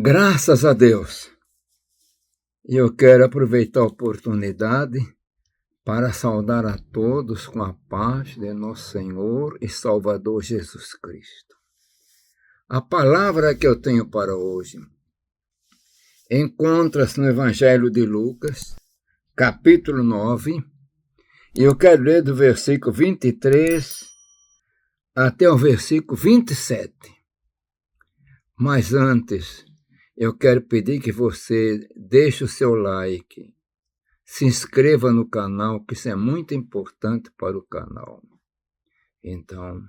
Graças a Deus. Eu quero aproveitar a oportunidade para saudar a todos com a paz de nosso Senhor e Salvador Jesus Cristo. A palavra que eu tenho para hoje encontra-se no Evangelho de Lucas, capítulo 9, e eu quero ler do versículo 23 até o versículo 27. Mas antes, eu quero pedir que você deixe o seu like, se inscreva no canal, que isso é muito importante para o canal. Então,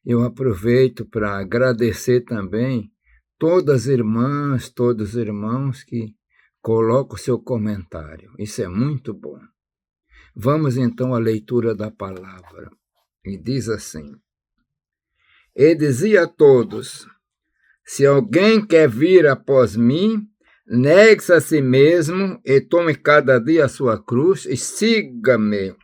eu aproveito para agradecer também todas as irmãs, todos os irmãos que colocam o seu comentário. Isso é muito bom. Vamos então à leitura da palavra. E diz assim: E dizia a todos: se alguém quer vir após mim, negue-se a si mesmo e tome cada dia a sua cruz e siga-me.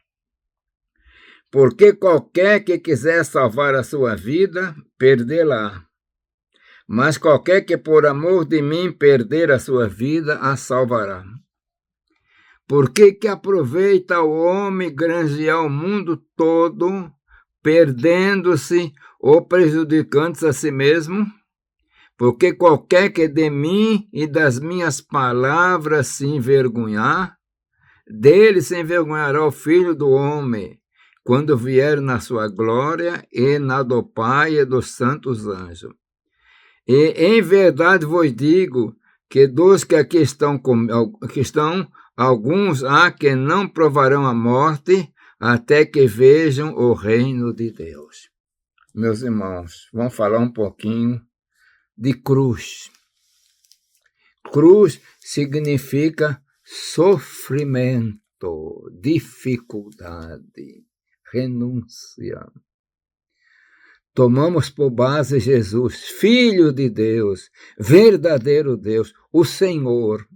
Porque qualquer que quiser salvar a sua vida, perdê-la. Mas qualquer que por amor de mim perder a sua vida, a salvará. Por que aproveita o homem granjear o mundo todo, perdendo-se ou prejudicando-se a si mesmo? Porque qualquer que de mim e das minhas palavras se envergonhar, dele se envergonhará o Filho do Homem, quando vier na sua glória e na do Pai e dos santos anjos. E em verdade vos digo que dos que aqui estão, alguns há que não provarão a morte até que vejam o reino de Deus. Meus irmãos, vamos falar um pouquinho de cruz. Cruz significa sofrimento, dificuldade, renúncia. Tomamos por base Jesus, Filho de Deus, verdadeiro Deus, o Senhor.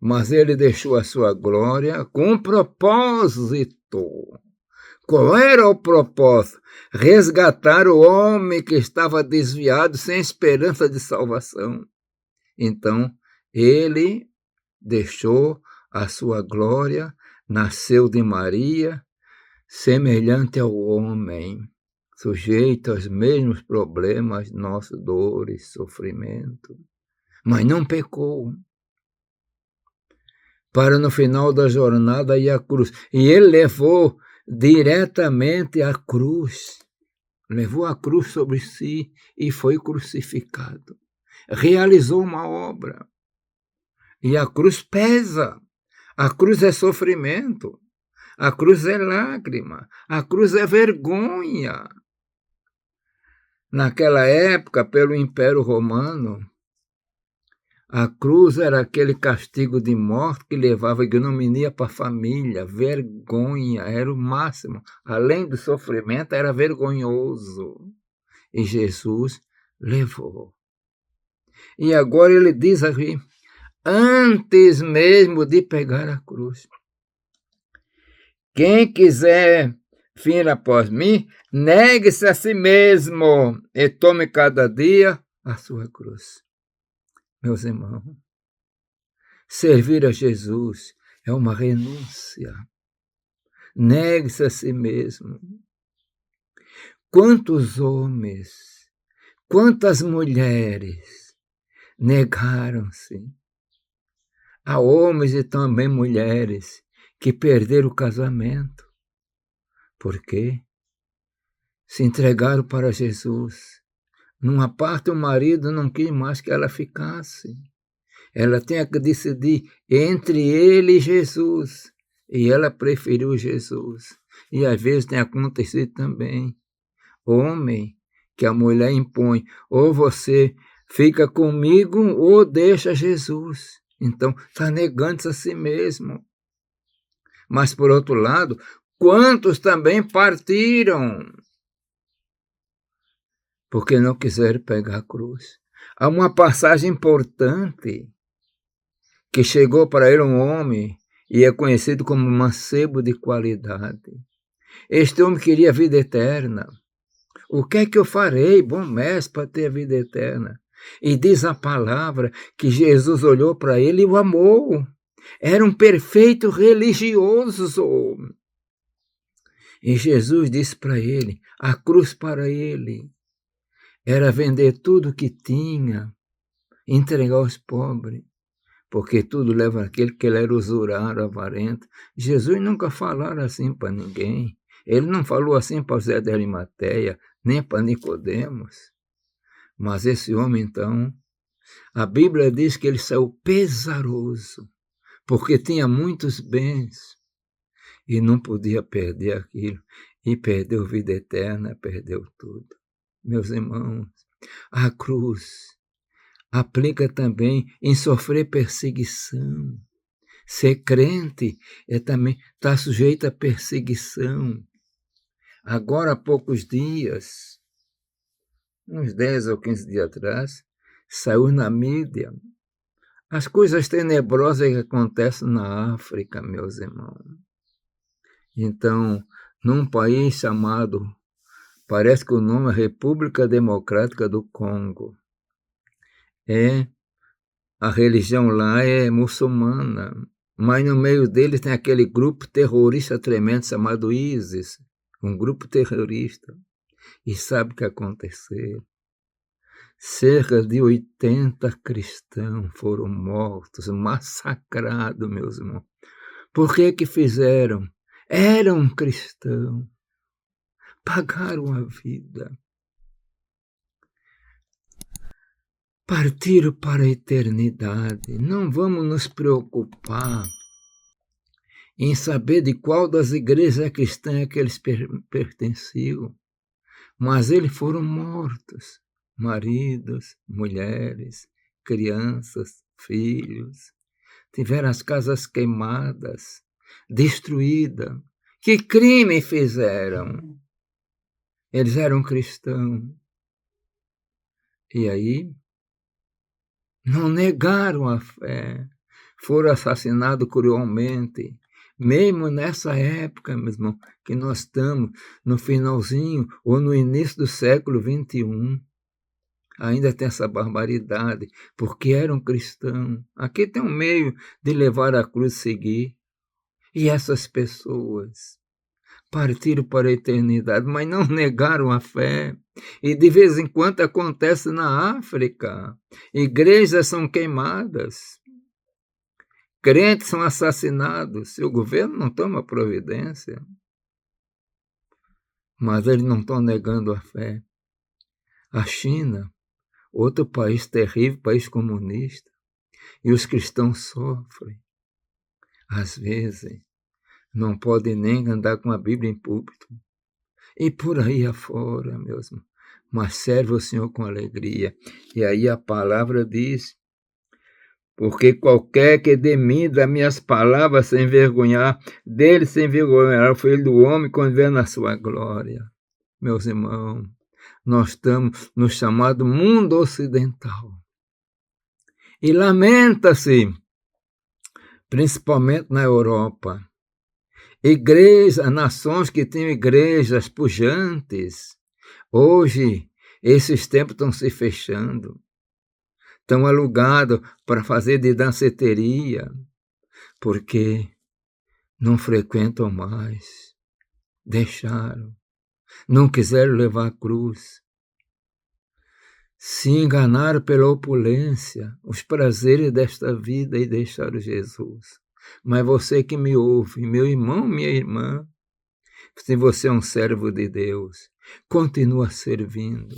Mas ele deixou a sua glória com um propósito. Qual era o propósito? Resgatar o homem que estava desviado, sem esperança de salvação. Então, ele deixou a sua glória, nasceu de Maria, semelhante ao homem, sujeito aos mesmos problemas, nossas dores, sofrimento, mas não pecou. Para no final da jornada ir à cruz. E ele levou diretamente a cruz, levou a cruz sobre si e foi crucificado. Realizou uma obra. E a cruz pesa, a cruz é sofrimento, a cruz é lágrima, a cruz é vergonha. Naquela época, pelo Império Romano, a cruz era aquele castigo de morte que levava ignominia para a família, vergonha, era o máximo. Além do sofrimento, era vergonhoso. E Jesus levou. E agora ele diz aqui, antes mesmo de pegar a cruz: quem quiser vir após mim, negue-se a si mesmo e tome cada dia a sua cruz. Meus irmãos, servir a Jesus é uma renúncia. Negue-se a si mesmo. Quantos homens, quantas mulheres negaram-se? Há homens e também mulheres que perderam o casamento. Por quê? Se entregaram para Jesus. Numa parte, o marido não quis mais que ela ficasse. Ela tinha que decidir entre ele e Jesus. E ela preferiu Jesus. E às vezes tem acontecido também. Homem, que a mulher impõe, ou você fica comigo ou deixa Jesus. Então, está negando-se a si mesmo. Mas, por outro lado, quantos também partiram porque não quiseram pegar a cruz? Há uma passagem importante que chegou para ele um homem e é conhecido como mancebo de qualidade. Este homem queria a vida eterna. O que é que eu farei, bom mestre, para ter a vida eterna? E diz a palavra que Jesus olhou para ele e o amou. Era um perfeito religioso. E Jesus disse para ele, a cruz para ele era vender tudo o que tinha, entregar aos pobres, porque tudo leva àquele que ele era usurário, avarento. Jesus nunca falou assim para ninguém. Ele não falou assim para José de Arimateia, nem para Nicodemos. Mas esse homem, então, a Bíblia diz que ele saiu pesaroso, porque tinha muitos bens e não podia perder aquilo. E perdeu vida eterna, perdeu tudo. Meus irmãos, a cruz aplica também em sofrer perseguição. Ser crente é também estar sujeito a perseguição. Agora, há poucos dias, uns 10 ou 15 dias atrás, saiu na mídia as coisas tenebrosas que acontecem na África, meus irmãos. Então, num país chamado, parece que o nome é República Democrática do Congo, a religião lá é muçulmana, mas no meio deles tem aquele grupo terrorista tremendo chamado ISIS, um grupo terrorista. E sabe o que aconteceu? Cerca de 80 cristãos foram mortos, massacrados, meus irmãos. Por que fizeram? Eram cristãos. Pagaram a vida. Partiram para a eternidade. Não vamos nos preocupar em saber de qual das igrejas cristãs que eles pertenciam. Mas eles foram mortos. Maridos, mulheres, crianças, filhos. Tiveram as casas queimadas, destruídas. Que crime fizeram? Eles eram cristãos. E aí, não negaram a fé. Foram assassinados cruelmente. Mesmo nessa época, meu irmão, que nós estamos no finalzinho ou no início do século XXI. Ainda tem essa barbaridade, porque eram cristãos. Aqui tem um meio de levar a cruz e seguir. E essas pessoas partiram para a eternidade, mas não negaram a fé. E de vez em quando acontece na África. Igrejas são queimadas. Crentes são assassinados. Se o governo não toma providência. Mas eles não estão negando a fé. A China, outro país terrível, país comunista, e os cristãos sofrem. Às vezes, não podem nem andar com a Bíblia em púlpito. E por aí afora, meus irmãos, mas serve o Senhor com alegria. E aí a palavra diz, porque qualquer que de mim, das minhas palavras, se envergonhar, dele se envergonhará o Filho do Homem quando vier na sua glória. Meus irmãos, nós estamos no chamado mundo ocidental. E lamenta-se, principalmente na Europa, nações que tinham igrejas pujantes, hoje esses templos estão se fechando, estão alugados para fazer de danceteria, porque não frequentam mais, deixaram, não quiseram levar a cruz. Se enganaram pela opulência, os prazeres desta vida e deixaram Jesus. Mas você que me ouve, meu irmão, minha irmã, se você é um servo de Deus, continua servindo.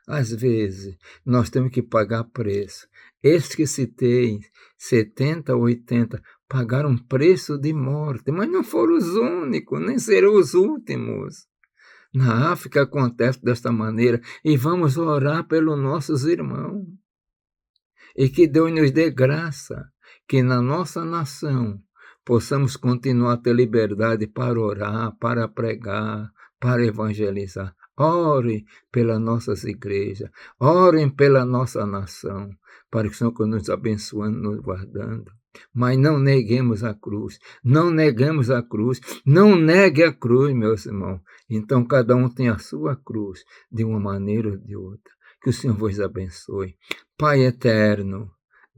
Às vezes, nós temos que pagar preço. Esses que citei, 70, 80, pagaram um preço de morte, mas não foram os únicos, nem serão os últimos. Na África acontece desta maneira, e vamos orar pelos nossos irmãos. E que Deus nos dê graça, que na nossa nação possamos continuar a ter liberdade para orar, para pregar, para evangelizar. Ore pelas nossas igrejas, orem pela nossa nação, para que o Senhor nos abençoando, nos guardando. Mas não neguemos a cruz, não neguemos a cruz, não negue a cruz, meus irmãos. Então cada um tem a sua cruz, de uma maneira ou de outra. Que o Senhor vos abençoe. Pai eterno,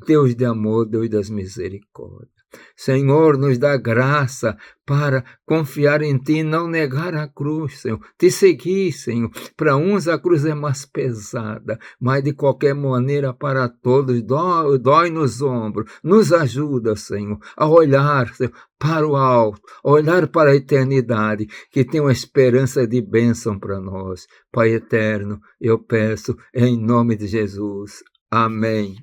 Deus de amor, Deus das misericórdias. Senhor, nos dá graça para confiar em Ti, não negar a cruz, Senhor. Te seguir, Senhor. Para uns a cruz é mais pesada, mas de qualquer maneira para todos dói nos ombros. Nos ajuda, Senhor, a olhar, Senhor, para o alto, a olhar para a eternidade, que tem uma esperança de bênção para nós. Pai eterno, eu peço em nome de Jesus. Amém.